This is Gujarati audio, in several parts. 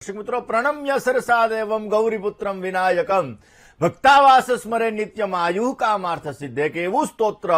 મિત્રો प्रणम्य सरसा देवं गौरीपुत्रम विनायकम ભક્તાવાસ સ્મરે નિત્યમ આયુ કામાર્થ સિદ્ધે કે એવું સ્તોત્ર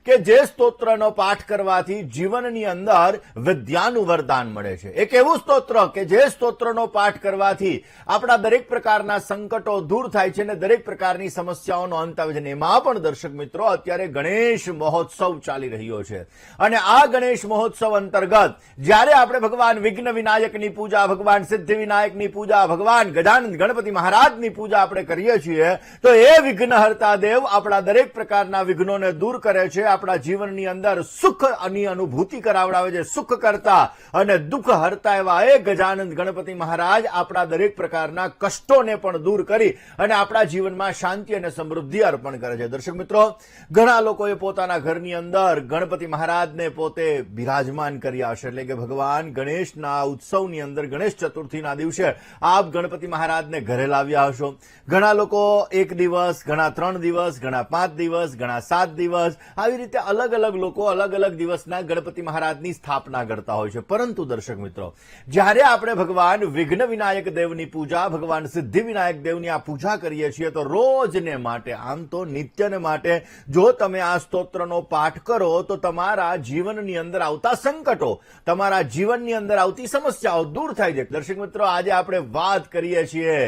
કે જે સ્તોત્રનો પાઠ કરવાથી જીવનની અંદર વિદ્યાનું વરદાન મળે છે। એક એવું સ્તોત્ર કે જે સ્તોત્રનો પાઠ કરવાથી આપણા દરેક પ્રકારના સંકટો દૂર થાય છે અને દરેક પ્રકારની સમસ્યાઓનો અંત આવે છે। એમાં પણ દર્શક મિત્રો અત્યારે ગણેશ મહોત્સવ ચાલી રહ્યો છે અને આ ગણેશ મહોત્સવ અંતર્ગત જ્યારે આપણે ભગવાન વિઘ્ન વિનાયકની પૂજા, ભગવાન સિદ્ધિ વિનાયકની પૂજા, ભગવાન ગજાનંદ ગણપતિ મહારાજની પૂજા આપણે કરીએ છીએ તો એ વિઘ્નહર્તા દેવ આપણા દરેક પ્રકારના વિઘ્નોને દૂર કરે છે, આપણા જીવનની અંદર સુખની અનુભૂતિ કરાવડાવે છે। સુખ કરતા અને દુઃખ હરતા એવા એ ગજાનંદ ગણપતિ મહારાજ આપણા દરેક પ્રકારના કષ્ટોને પણ દૂર કરી અને આપણા જીવનમાં શાંતિ અને સમૃદ્ધિ અર્પણ કરે છે। દર્શક મિત્રો, ઘણા લોકોએ પોતાના ઘરની અંદર ગણપતિ મહારાજને પોતે બિરાજમાન કર્યા હશે, એટલે કે ભગવાન ગણેશના ઉત્સવની અંદર ગણેશ ચતુર્થીના દિવસે આપ ગણપતિ મહારાજને ઘરે લાવ્યા હશો। ઘણા લોકો એક દિવસ, ઘણા 3 દિવસ, ઘણા 5 દિવસ, ઘણા 7 દિવસ, આવી રીતે અલગ અલગ લોકો અલગ અલગ દિવસના ગણપતિ મહારાજની સ્થાપના કરતા હોય છે। પરંતુ દર્શક મિત્રો, જ્યારે આપણે ભગવાન વિઘ્ન વિનાયક દેવની પૂજા, ભગવાન સિદ્ધિ વિનાયક દેવની આ પૂજા કરીએ છીએ તો રોજને માટે, આમ તો નિત્યને માટે જો તમે આ સ્તોત્રનો પાઠ કરો તો તમારા જીવનની અંદર આવતા સંકટો, તમારા જીવનની અંદર આવતી સમસ્યાઓ દૂર થાય છે। દર્શક મિત્રો, આજે આપણે વાત કરીએ છીએ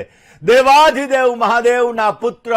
દેવાધિદેવ મહાદેવના પુત્ર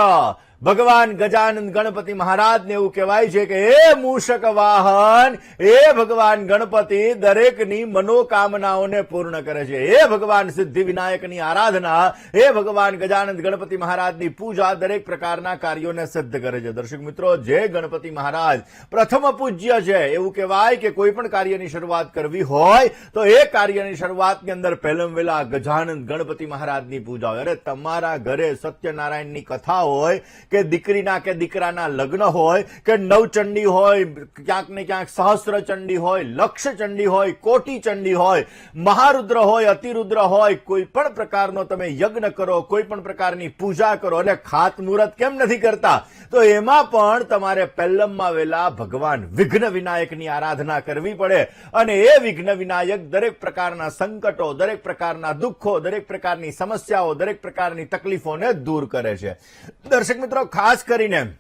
ભગવાન ગજાનંદ ગણપતિ મહારાજને એવું કહેવાય છે કે એ મૂષક વાહન, એ ભગવાન ગણપતિ દરેકની મનોકામનાઓને પૂર્ણ કરે છે। એ ભગવાન સિદ્ધિ વિનાયકની આરાધના, એ ભગવાન ગજાનંદ ગણપતિ મહારાજની પૂજા દરેક પ્રકારના કાર્યોને સિદ્ધ કરે છે। દર્શક મિત્રો, જે ગણપતિ મહારાજ પ્રથમ પૂજ્ય છે, એવું કહેવાય કે કોઈ પણ કાર્યની શરૂઆત કરવી હોય તો એ કાર્યની શરૂઆતની અંદર પહેલાં વહેલા ગજાનંદ ગણપતિ મહારાજની પૂજા હોય। અરે તમારા ઘરે સત્યનારાયણની કથા હોય કે દીકરીના કે દીકરાના લગ્ન હોય કે નવચંડી હોય, ક્યાંક ને ક્યાંક સહસ્રચંડી હોય, લક્ષચંડી હોય, કોટિચંડી હોય, મહારુદ્ર હોય, અતિરુદ્ર હોય, કોઈ પણ પ્રકારનો તમે યજ્ઞ કરો, કોઈ પણ પ્રકારની પૂજા કરો અને ખાતમુહૂર્ત કેમ નથી કરતા, તો એમાં પણ તમારે પહેલમમાં વેલા ભગવાન વિઘ્ન વિનાયકની આરાધના કરવી પડે અને એ વિઘ્ન વિનાયક દરેક પ્રકારના સંકટો, દરેક પ્રકારના દુઃખો, દરેક પ્રકારની સમસ્યાઓ, દરેક પ્રકારની તકલીફોને દૂર કરે છે। દર્શક મિત્રો, ખાસ કરીને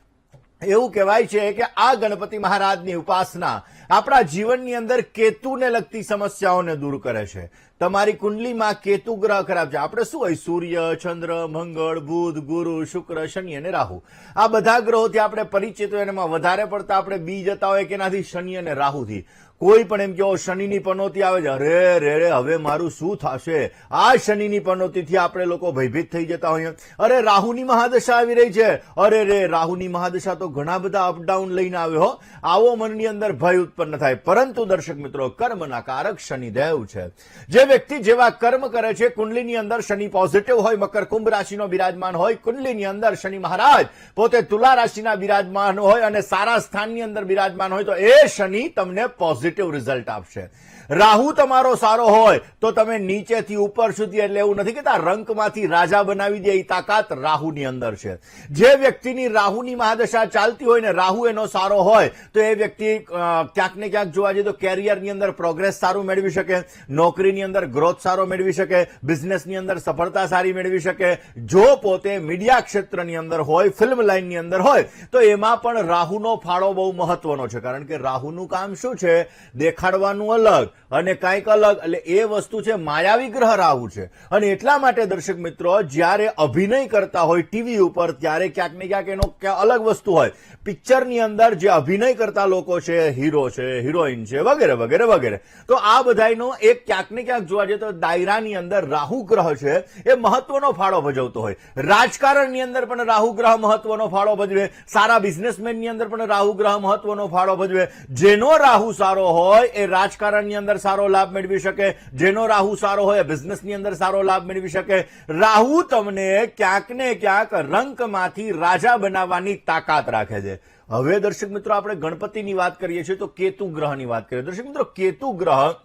એવું કહેવાય છે કે આ ગણપતિ મહારાજની ઉપાસના આપણા જીવનની અંદર કેતુને લગતી સમસ્યાઓને દૂર કરે છે। તમારી કુંડલીમાં કેતુ ગ્રહ ખરાબ છે, આપણે શું હોય, સૂર્ય, ચંદ્ર, મંગળ, બુધ, ગુરુ, શુક્ર, શનિ અને રાહુ, આ બધા ગ્રહોથી આપણે પરિચિત હોય, એમાં વધારે પડતા આપણે બી જતા હોય કે એનાથી શનિ અને રાહુથી। કોઈ પણ એમ કહો શનિની પનોતી આવે છે, અરે રે હવે મારું શું થશે, આ શનિની પનોતીથી આપણે લોકો ભયભીત થઈ જતા હોઈએ। અરે રાહુની મહાદશા આવી રહી છે, અરે રે રાહુની મહાદશા તો ઘણા બધા અપડાઉન લઈને આવ્યો, આવો મનની અંદર ભય ઉત્પન્ન થાય। પરંતુ દર્શક મિત્રો, કર્મના કારક શનિદેવ છે। જે વ્યક્તિ જેવા કર્મ કરે છે, કુંડલીની અંદર શનિ પોઝિટિવ હોય, મકર કુંભ રાશિનો બિરાજમાન હોય, કુંડલીની અંદર શનિ મહારાજ પોતે તુલા રાશિના બિરાજમાન હોય અને સારા સ્થાનની અંદર બિરાજમાન હોય તો એ શનિ તમને પોઝિટિવ રિઝલ્ટ આપશે। રાહુ તમારો સારો હોય તો તમે નીચેથી ઉપર સુધી, એટલે એવું નથી કહેતા રંકમાંથી રાજા બનાવી દે, એ તાકાત રાહુની અંદર છે। જે વ્યક્તિની રાહુની મહાદશા ચાલતી હોય ને રાહુ એનો સારો હોય તો એ વ્યક્તિ ક્યાંક ને ક્યાંક જોવા જઈએ તો કેરિયરની અંદર પ્રોગ્રેસ સારું મેળવી શકે, નોકરીની અંદર ગ્રોથ સારો મેળવી શકે, બિઝનેસની અંદર સફળતા સારી મેળવી શકે। જો પોતે મીડિયા ક્ષેત્રની અંદર હોય, ફિલ્મ લાઇનની અંદર હોય તો એમાં પણ રાહુનો ફાળો બહુ મહત્વનો છે, કારણ કે રાહુનું કામ શું છે, દેખાડવાનું અલગ અને કંઈક અલગ, એટલે એ વસ્તુ છે માયાવી ગ્રહ રાહુ છે। અને એટલા માટે દર્શક મિત્રો, જ્યારે અભિનય કરતા હોય ટીવી ઉપર ત્યારે ક્યાંક ને ક્યાંક એનો અલગ વસ્તુ હોય, પિક્ચરની અંદર જે અભિનય કરતા લોકો છે, હીરો છે, હિરોઈન છે, વગેરે વગેરે વગેરે, તો આ બધાનો એક ક્યાંક ને ક્યાંક જોવા જઈએ તો દાયરાની અંદર રાહુ ગ્રહ છે એ મહત્વનો ફાળો ભજવતો હોય। રાજકારણની અંદર પણ રાહુ ગ્રહ મહત્વનો ફાળો ભજવે, સારા બિઝનેસમેનની અંદર પણ રાહુ ગ્રહ મહત્વનો ફાળો ભજવે। જેનો રાહુ સારો હોય એ રાજકારણની અંદર સારો લાભ મેળવી શકે, જેનો રાહુ સારો હોય બિઝનેસની અંદર સારો લાભ મેળવી શકે। રાહુ તમને ક્યાંક ને ક્યાંક રંકમાંથી રાજા બનાવવાની તાકાત રાખે છે। હવે દર્શક મિત્રો, આપણે ગણપતિની વાત કરીએ છીએ તો કેતુ ગ્રહની વાત કરીએ। દર્શક મિત્રો, કેતુ ગ્રહ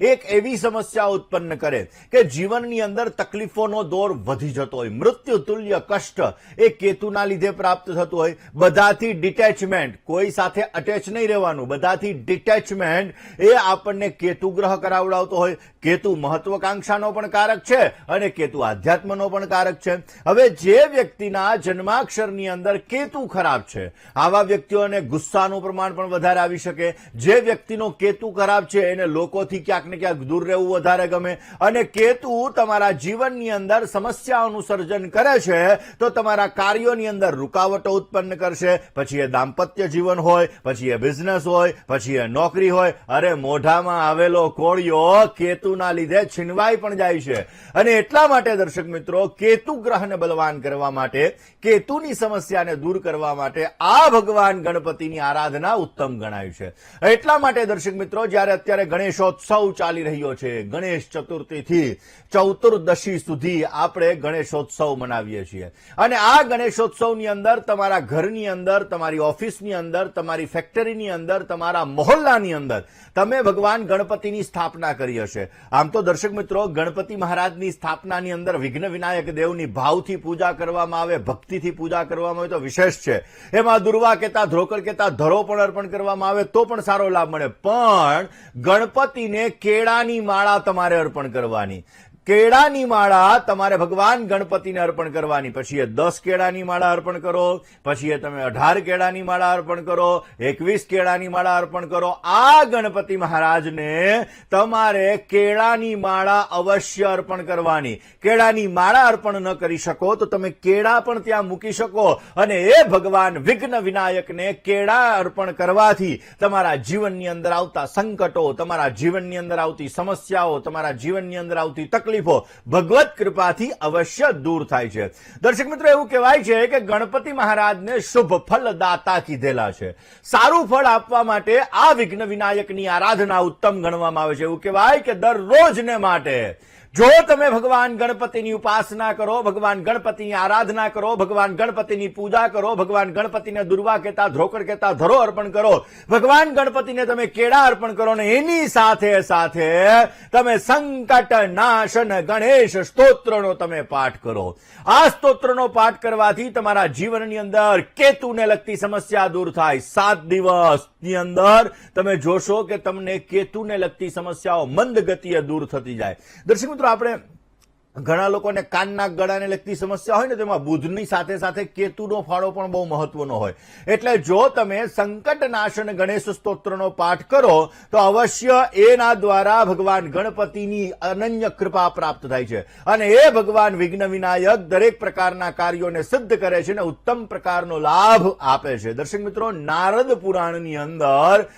એક એવી સમસ્યા ઉત્પન્ન કરે કે જીવનની અંદર તકલીફોનો દોર વધી જતો હોય, મૃત્યુ તુલ્ય કષ્ટ એ કેતુના લીધે પ્રાપ્ત થતું હોય, બધાથી ડિટેચમેન્ટ, કોઈ સાથે અટેચ નહીં રહેવાનું, બધાથી ડિટેચમેન્ટ એ આપણને કેતુ ગ્રહ કરાવડાવતો હોય. કેતુ મહત્વકાંક્ષાનો પણ કારક છે અને કેતુ આધ્યાત્મનો પણ કારક છે. હવે જે વ્યક્તિના જન્માક્ષરની અંદર કેતુ ખરાબ છે, આવા વ્યક્તિઓને ગુસ્સાનું પ્રમાણ પણ વધારે આવી શકે. જે વ્યક્તિનો કેતુ ખરાબ છે એને લોકોથી ક્યાંક ને ક્યાંક દૂર રહેવું વધારે ગમે, અને કેતુ તમારા જીવનની અંદર સમસ્યાઓનું સર્જન કરે છે તો તમારા કાર્યોની અંદર રૂકાવટો ઉત્પન્ન કરશે. પછી એ દાંપત્ય જીવન હોય, પછી એ બિઝનેસ હોય, પછી એ નોકરી હોય, અરે મોઢામાં આવેલો કોળિયો કેતુના લીધે છીનવાઈ પણ જાય છે. અને એટલા માટે દર્શક મિત્રો, કેતુ ગ્રહને બલવાન કરવા માટે, કેતુની સમસ્યાને દૂર કરવા માટે આ ભગવાન ગણપતિની આરાધના ઉત્તમ ગણાય છે. એટલા માટે દર્શક મિત્રો, જ્યારે અત્યારે ગણેશોત્સવ ચાલી રહ્યો છે, ગણેશ ચતુર્થીથી ચતુર્દશી સુધી આપણે ગણેશોત્સવ મનાવીએ છીએ. અને આ ગણેશોત્સવની અંદર તમારા ઘરની અંદર, તમારી ઓફિસની અંદર, તમારી ફેક્ટરીની અંદર, તમારા મહોલ્લાની અંદર તમે ભગવાન ગણપતિની સ્થાપના કરી હશે. આમ તો દર્શક મિત્રો, ગણપતિ મહારાજની સ્થાપનાની અંદર વિઘ્ન વિનાયક દેવની ભાવથી પૂજા કરવામાં આવે, ભક્તિથી પૂજા કરવામાં આવે તો વિશેષ છે. એમાં દુર્વા કેતા, ધ્રોકળ કેતા, ધરો પણ અર્પણ કરવામાં આવે તો પણ સારો લાભ મળે. પણ ગણપતિને કેળાની માળા તમારે અર્પણ કરવાની. કેળાની માળા તમારે ભગવાન ગણપતિને અર્પણ કરવાની. પછી એ 10 કેળાની માળા અર્પણ કરો, પછી એ તમે 18 કેળાની માળા અર્પણ કરો, 21 કેળાની માળા અર્પણ કરો. આ ગણપતિ મહારાજને તમારે કેળાની માળા અવશ્ય અર્પણ કરવાની. કેળાની માળા અર્પણ ન કરી શકો તો તમે કેળા પણ ત્યાં મૂકી શકો, અને એ ભગવાન વિઘ્ન વિનાયકને કેળા અર્પણ કરવાથી તમારા જીવનની અંદર આવતા સંકટો, તમારા જીવનની અંદર આવતી સમસ્યાઓ, તમારા જીવનની અંદર આવતી તકલીફો ભગવત કૃપાથી અવશ્ય દૂર થાય છે. દર્શક મિત્રો, એવું કહેવાય છે કે ગણપતિ મહારાજને શુભ ફલદાતા કીધેલા છે. સારું ફળ આપવા માટે આ વિઘ્ન વિનાયકની આરાધના ઉત્તમ ગણવામાં આવે છે. એવું કહેવાય કે દરરોજને માટે જો તમે ભગવાન ગણપતિની ઉપાસના કરો, ભગવાન ગણપતિની આરાધના કરો, ભગવાન ગણપતિની પૂજા કરો, ભગવાન ગણપતિને દુર્વા કહેતા, ધ્રોકળ કહેતા, ધરો અર્પણ કરો, ભગવાન ગણપતિને તમે કેળા અર્પણ કરો, ને એની સાથે સાથે તમે સંકટ નાશન ગણેશ સ્તોત્રનો તમે પાઠ કરો. આ સ્તોત્રનો પાઠ કરવાથી તમારા જીવનની અંદર કેતુને લગતી સમસ્યા દૂર થાય. 7 દિવસની અંદર તમે જોશો કે તમને કેતુને લગતી સમસ્યાઓ મંદ ગતિએ દૂર થતી જાય. દર્શક આપણે ઘણા લોકોને કાનના ગળાને લગતી સમસ્યા હોય ને, તેમાં બુધની સાથે સાથે કેતુનો ફાળો પણ બહુ મહત્વનો હોય. એટલે જો તમે સંકટ નાશન ગણેશ સ્તોત્રનો પાઠ કરો તો અવશ્ય એના દ્વારા ભગવાન ગણપતિની અનન્ય કૃપા પ્રાપ્ત થાય છે, અને એ ભગવાન વિઘ્ન વિનાયક દરેક પ્રકારના કાર્યોને સિદ્ધ કરે છે અને ઉત્તમ પ્રકારનો લાભ આપે છે. દર્શક મિત્રો, નારદ પુરાણની અંદર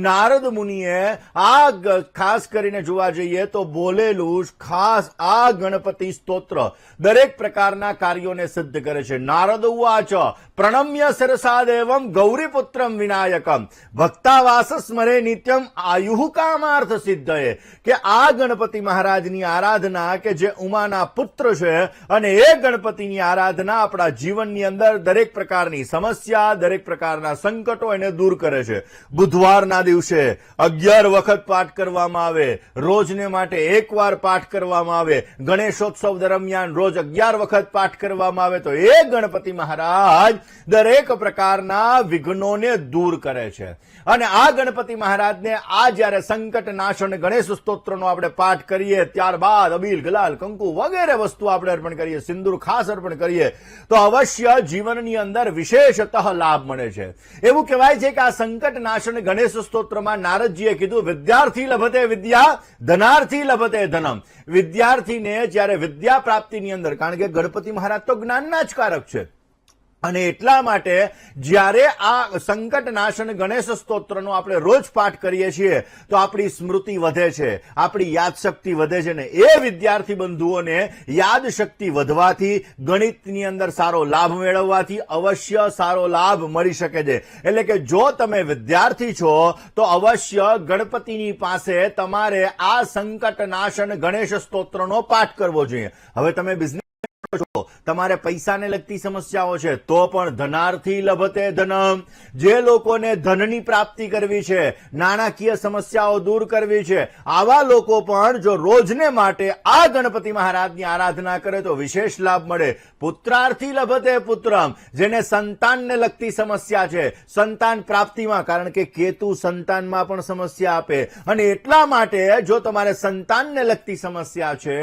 નારદ મુનિએ આ ખાસ કરીને જોવા જઈએ તો બોલેલું ખાસ આ ગણપતિ સ્તોત્ર દરેક પ્રકારના કાર્યોને સિદ્ધ કરે છે. નારદ ઉવાચ પ્રણમ્ય સરસાદેવમ ગૌરીપુત્રમ વિનાયકમ ભક્તાવાસ સ્મરે નિત્યમ આયુઃ કામાર્થ સિદ્ધયે. કે આ ગણપતિ મહારાજની આરાધના કે જે ઉમાના પુત્ર છે, અને એ ગણપતિની આરાધના આપણા જીવનની અંદર દરેક પ્રકારની સમસ્યા, દરેક પ્રકારના સંકટો એને દૂર કરે છે. બુધવારના દિવસે 11 વખત પાઠ કરવામાં આવે, રોજને માટે 1 વાર પાઠ કરવામાં આવે. ગણેશોત્સવ દરમિયાન રોજ 11 વખત પાઠ કરવામાં આવે તો એ ગણપતિ મહારાજ દરેક પ્રકારના વિઘ્નોને દૂર કરે છે. અને આ ગણપતિ મહારાજને આ જ્યારે સંકટ નાશન ગણેશ સ્તોત્રનો આપણે પાઠ કરીએ, ત્યારબાદ અબીલ, ગુલાલ, કંકુ વગેરે વસ્તુ આપણે અર્પણ કરીએ, સિંદૂર ખાસ અર્પણ કરીએ તો અવશ્ય જીવનની અંદર વિશેષતઃ લાભ મળે છે. એવું કહેવાય છે કે આ સંકટ નાશન ગણેશ સ્તોત્રમાં નારદજીએ કીધું, વિદ્યાર્થી લભતે વિદ્યા, ધનાર્થી લભતે ધનમ. વિદ્યાર્થીને જ્યારે વિદ્યા પ્રાપ્તિની અંદર, કારણ કે ગણપતિ મહારાજ તો જ્ઞાનના જ કારક છે, અને એટલા માટે જ્યારે આ સંકટ નાશન ગણેશ સ્તોત્રનો આપણે રોજ પાઠ કરીએ છીએ તો આપણી સ્મૃતિ વધે છે, આપણી યાદશક્તિ વધે છે, ને એ વિદ્યાર્થી બંધુઓને યાદશક્તિ વધવાથી, ગણિતની અંદર સારો લાભ મેળવવાથી અવશ્ય સારો લાભ મળી શકે છે. એટલે કે જો તમે વિદ્યાર્થી છો તો અવશ્ય ગણપતિની પાસે તમારે આ સંકટ નાશન ગણેશ સ્તોત્રનો પાઠ કરવો જોઈએ. હવે તમે બિઝનેસ છો, તમારે પૈસાને લગતી સમસ્યાઓ છે તો પણ ધનાર્થી લભતે ધનમ, જે લોકોને ધનની પ્રાપ્તિ કરવી છે, નાણાકીય સમસ્યાઓ દૂર કરવી છે, આવા લોકો પણ જો રોજને માટે આ ગણપતિ મહારાજની આરાધના કરે તો વિશેષ લાભ મળે. પુત્રાર્થી લભતે પુત્રમ, જેને સંતાનને લગતી સમસ્યા છે, સંતાન પ્રાપ્તિમાં, કારણ કે કેતુ સંતાનમાં પણ સમસ્યા આપે, અને એટલા માટે જો તમારે સંતાનને લગતી સમસ્યા છે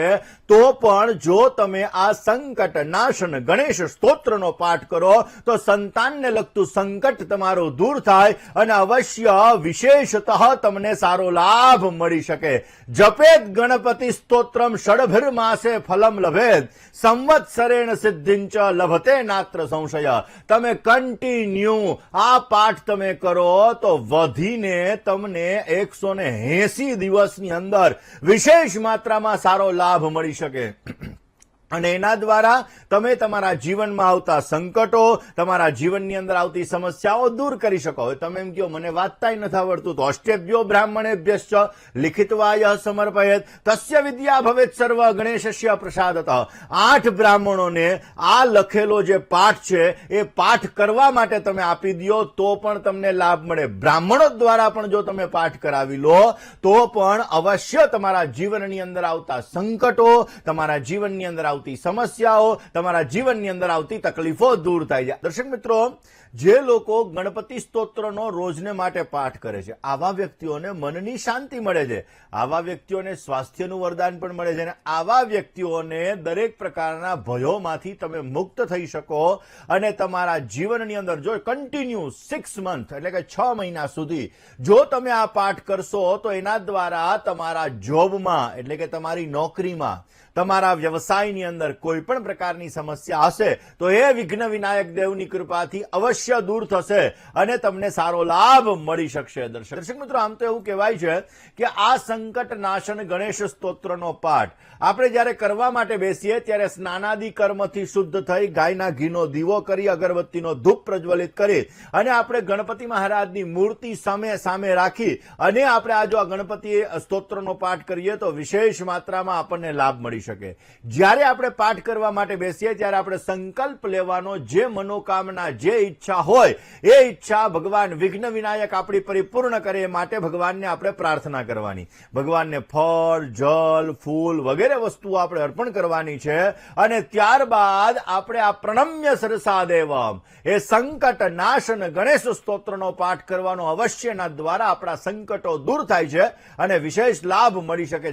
તો પણ જો તમે આ સંકટ નાશન ગણેશ સ્તોત્રનો પાઠ કરો તો સંતાનને લગતું સંકટ તમારું દૂર થાય અને અવશ્ય વિશેષતઃ તમને સારો લાભ મળી શકે. જપેત ગણપતિ સ્તોત્રમ ષડભિર માસે ફલમ લભેત સંવત્સરેણ સિદ્ધિંચ લભતે નાત્ર સંશય. તમે કન્ટિન્યુ આ પાઠ તમે કરો તો વધીને તમને 180 દિવસની અંદર વિશેષ માત્રામાં સારો લાભ મળી શકે અને એના દ્વારા તમે તમારા જીવનમાં આવતા સંકટો, તમારા જીવનની અંદર આવતી સમસ્યાઓ દૂર કરી શકો. હવે તમે એમ કહો મને વાંચતાય નથી આવડતું, તો અષ્ટેભ્યો બ્રાહ્મણેભ્યશ્ચ લિખિત્વાય સમર્પયેત તસ્ય વિદ્યા ભવેત સર્વ ગણેશસ્ય પ્રસાદતઃ. 8 બ્રાહ્મણોને આ લખેલો જે પાઠ છે એ પાઠ કરવા માટે તમે આપી દો તો પણ તમને લાભ મળે. બ્રાહ્મણો દ્વારા પણ જો તમે પાઠ કરાવી લો તો પણ અવશ્ય તમારા જીવનની અંદર આવતા સંકટો, તમારા જીવનની અંદર આવતી સમસ્યાઓ, તમારા જીવનની અંદર આવતી તકલીફો દૂર થાય છે. દર્શક મિત્રો, જે લોકો ગણપતિ સ્તોત્રનો રોજને માટે પાઠ કરે છે આવા વ્યક્તિઓને મનની શાંતિ મળે છે, આવા વ્યક્તિઓને સ્વાસ્થ્યનું વરદાન પણ મળે છે અને આવા વ્યક્તિઓને દરેક પ્રકારના ભયોમાંથી તમે મુક્ત થઈ શકો અને તમારા જીવનની અંદર જો કન્ટિન્યુ 6 મંથ એટલે કે 6 મહિના સુધી જો તમે આ પાઠ કરશો તો એના દ્વારા તમારા જોબમાં એટલે કે તમારી નોકરીમાં, તમારા વ્યવસાયની અંદર કોઈ પણ પ્રકારની સમસ્યા હશે તો એ વિઘ્ન વિનાયક દેવની કૃપાથી અવશ્ય દૂર થશે અને તમને સારો લાભ મળી શકશે. દર્શક મિત્રો, આમ તો એવું કહેવાય છે કે આ સંકટ નાશન ગણેશ સ્તોત્રનો પાઠ આપણે જ્યારે કરવા માટે બેસીએ ત્યારે સ્નાનાદિ કર્મથી શુદ્ધ થઈ ગાયના ઘીનો દીવો કરી, અગરબત્તીનો ધૂપ પ્રજ્વલિત કરી અને આપણે ગણપતિ મહારાજની મૂર્તિ સામે રાખી અને આપણે આ જો આ ગણપતિ સ્તોત્રનો પાઠ કરીએ તો વિશેષ માત્રામાં આપણને લાભ મળી શકે. જ્યારે આપણે પાઠ કરવા માટે બેસીએ ત્યારે આપણે સંકલ્પ લેવાનો, જે મનોકામના, જે ઈચ્છા હોય એ ઈચ્છા ભગવાન વિઘ્ન વિનાયક આપણી પરિપૂર્ણ કરે એ માટે ભગવાનને આપણે પ્રાર્થના કરવાની. ભગવાનને ફળ, જલ, ફૂલ વગેરે વસ્તુઓ આપણે અર્પણ કરવાની છે અને ત્યારબાદ આપણે આ પ્રણમ્ય સરસા દેવમ એ સંકટ નાશન ગણેશ સ્તોત્રનો પાઠ કરવાનો અવશ્યના દ્વારા આપણા સંકટો દૂર થાય છે અને વિશેષ લાભ મળી શકે.